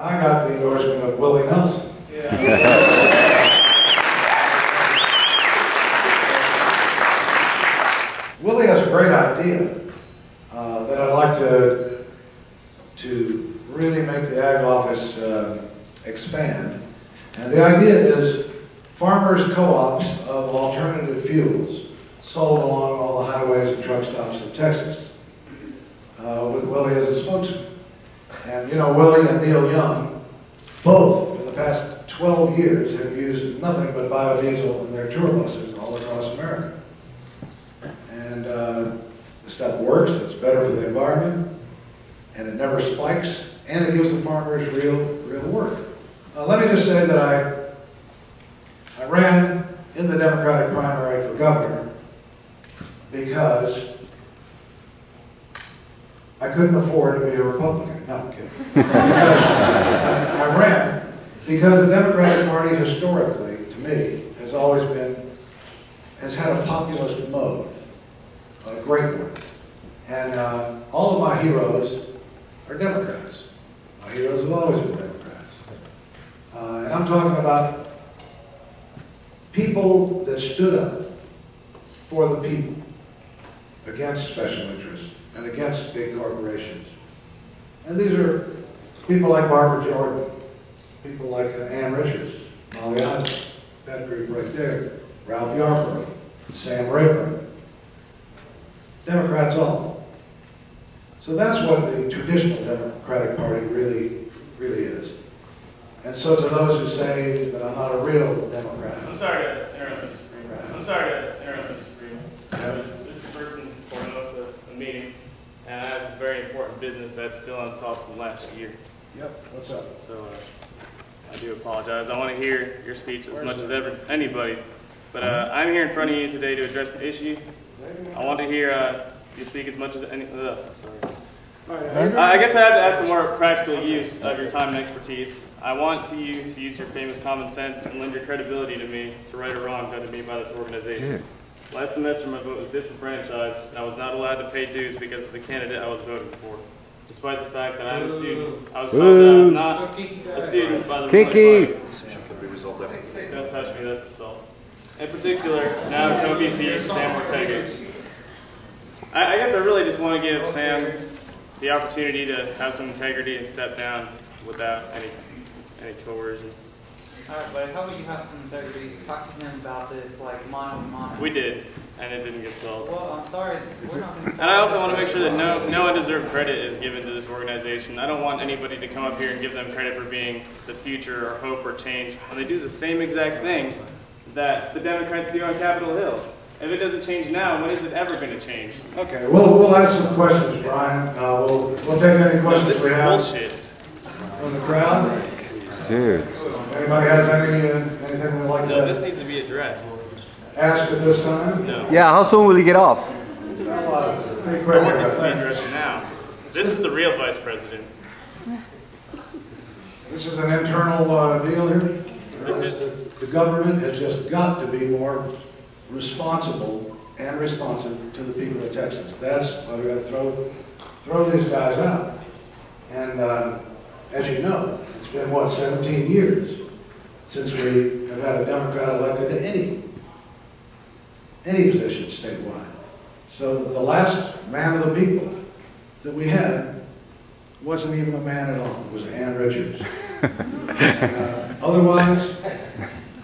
I got the endorsement of Willie Nelson. Yeah. Willie has a great idea that I'd like to really make the Ag Office expand. And the idea is farmers' co-ops of alternative fuels sold along all the highways and truck stops of Texas, with Willie as a spokesman. And you know, Willie and Neil Young, both for the past 12 years have used nothing but biodiesel in their tour buses all across America. And the stuff works, it's better for the environment, and it never spikes, and it gives the farmers real work. Let me just say that I ran in the Democratic primary for governor because I couldn't afford to be a Republican. No, I'm kidding. I ran because the Democratic Party historically, to me, has had a populist mode, a great one. And all of my heroes are Democrats. My heroes have always been Democrats. And I'm talking about people that stood up for the people against special interests and against big corporations. And these are people like Barbara Jordan, people like Ann Richards, Molly Adams, that group right there, Ralph Yarber, Sam Rayburn, Democrats all. So that's what the traditional Democratic Party really is. And so to those who say that I'm not a real Democrat. I'm sorry to interrupt, Mr. Friedman. I'm sorry to interrupt, Mr. Friedman. This is first and foremost a meeting, and I have some very important business that's still unsolved from last year. Yep, what's up? So I do apologize. I want to hear your speech as much as anybody, but I'm here in front of you today to address an issue. I want to hear you speak as much as any. I guess I have to ask for more practical use of your time and expertise. I want you to use your famous common sense and lend your credibility to me to right or wrong done to me by this organization. Last semester, my vote was disenfranchised, and I was not allowed to pay dues because of the candidate I was voting for. Despite the fact that I'm a student, I was told that I was not a student by the Kiki! Don't touch me, that's assault. In particular, now co-VP Sam Ortega. I guess I really just want to give Sam the opportunity to have some integrity and step down without any coercion. Alright, but how about you have some integrity? Talk to him about this, like, mano a mano. We did, and it didn't get solved. Well, I'm sorry, we're not going to. And I also want to make sure that no undeserved credit is given to this organization. I don't want anybody to come up here and give them credit for being the future or hope or change when they do the same exact thing that the Democrats do on Capitol Hill. If it doesn't change now, when is it ever going to change? Okay, we'll ask some questions, Brian. We'll take any questions we have. This is bullshit. From the crowd. Dude. Anybody has anything they'd like to this needs to be addressed. Ask at this time? No. Yeah, how soon will he get off? Pretty quick. I want this to be addressed now. This is the real vice president. This is an internal deal here. The government has just got to be more responsible and responsive to the people of Texas. That's why we got to throw these guys out. And as you know, it's been, what, 17 years since we have had a Democrat elected to any position statewide. So the last man of the people that we had wasn't even a man at all. It was Ann Richards. And, otherwise,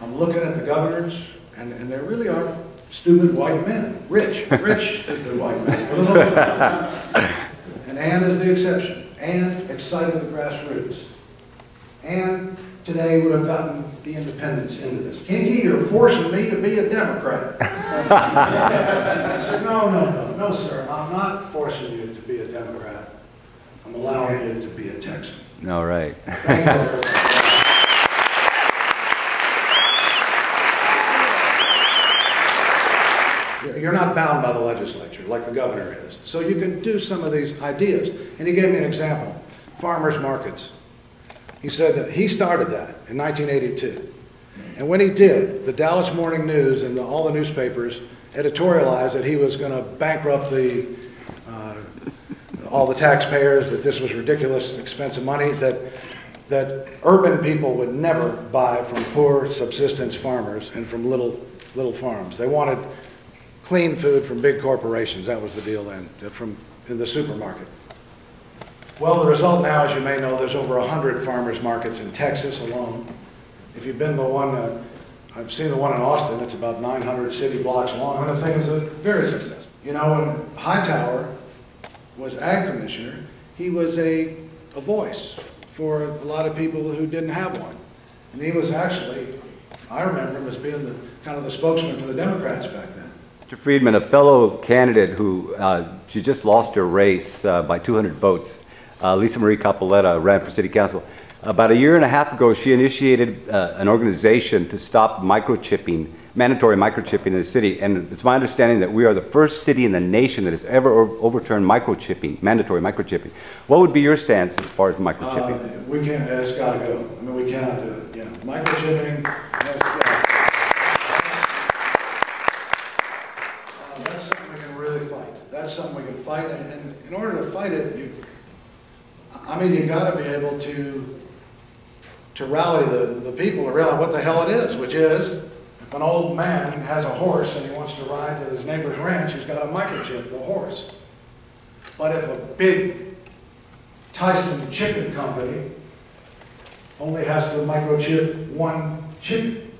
I'm looking at the governors, and they really are stupid white men. Rich stupid white men, for the most part. And Ann is the exception. Ann excited the grassroots. Ann today would have gotten the independents into this. Kinky, you're forcing me to be a Democrat. I said, no, sir. I'm not forcing you to be a Democrat. I'm allowing you to be a Texan. All right. Thank you. You're not bound by the legislature like the governor is. So you can do some of these ideas. And he gave me an example. Farmers markets. He said that he started that in 1982. And when he did, the Dallas Morning News and all the newspapers editorialized that he was going to bankrupt all the taxpayers, that this was ridiculous, expensive money, that that urban people would never buy from poor subsistence farmers and from little farms. They wanted clean food from big corporations. That was the deal then, from in the supermarket. Well, the result now, as you may know, there's over 100 farmers markets in Texas alone. If you've been to one, I've seen the one in Austin. It's about 900 city blocks long, and the thing is very successful. You know, when Hightower was ag commissioner, he was a voice for a lot of people who didn't have one. And he was actually, I remember him as being the kind of the spokesman for the Democrats back then. Mr. Friedman, a fellow candidate who she just lost her race by 200 votes, Lisa Marie Capoletta, ran for city council. About a year and a half ago, she initiated an organization to stop microchipping, mandatory microchipping in the city. And it's my understanding that we are the first city in the nation that has ever overturned microchipping, mandatory microchipping. What would be your stance as far as microchipping? We can't, it's got to go. I mean, we cannot do it. You know, microchipping, that's something we can really fight. That's something we can fight. And in order to fight it, you've got to be able to rally the people to realize what the hell it is, which is, if an old man has a horse and he wants to ride to his neighbor's ranch, he's got to microchip the horse. But if a big Tyson chicken company only has to microchip one chicken,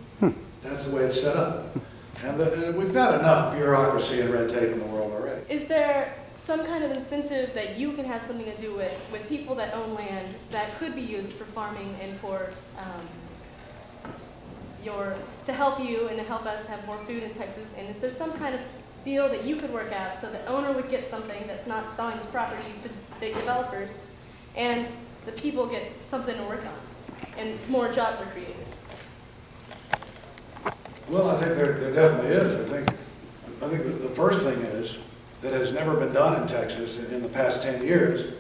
that's the way it's set up. And we've got enough bureaucracy and red tape in the world already. Is there some kind of incentive that you can have something to do with people that own land that could be used for farming and for to help you and to help us have more food in Texas? And is there some kind of deal that you could work out so the owner would get something that's not selling his property to big developers, and the people get something to work on, and more jobs are created? Well, I think there definitely is. I think that the first thing is, that has never been done in Texas in the past 10 years,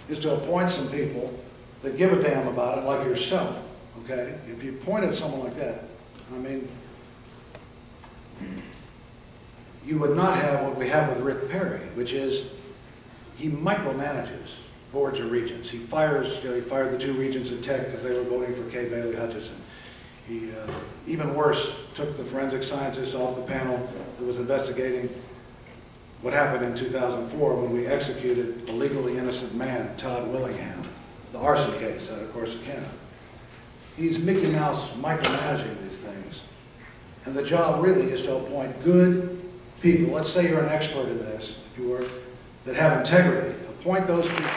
is to appoint some people that give a damn about it, like yourself, okay? If you appointed someone like that, I mean, you would not have what we have with Rick Perry, which is he micromanages boards of regents. He fires, he fired the 2 regents at Tech because they were voting for Kay Bailey Hutchison. He, even worse, took the forensic scientist off the panel that was investigating what happened in 2004 when we executed a legally innocent man, Todd Willingham, the arson case out of Corsicana. He's Mickey Mouse micromanaging these things. And the job really is to appoint good people. Let's say you're an expert in this, if you were, that have integrity. Appoint those people.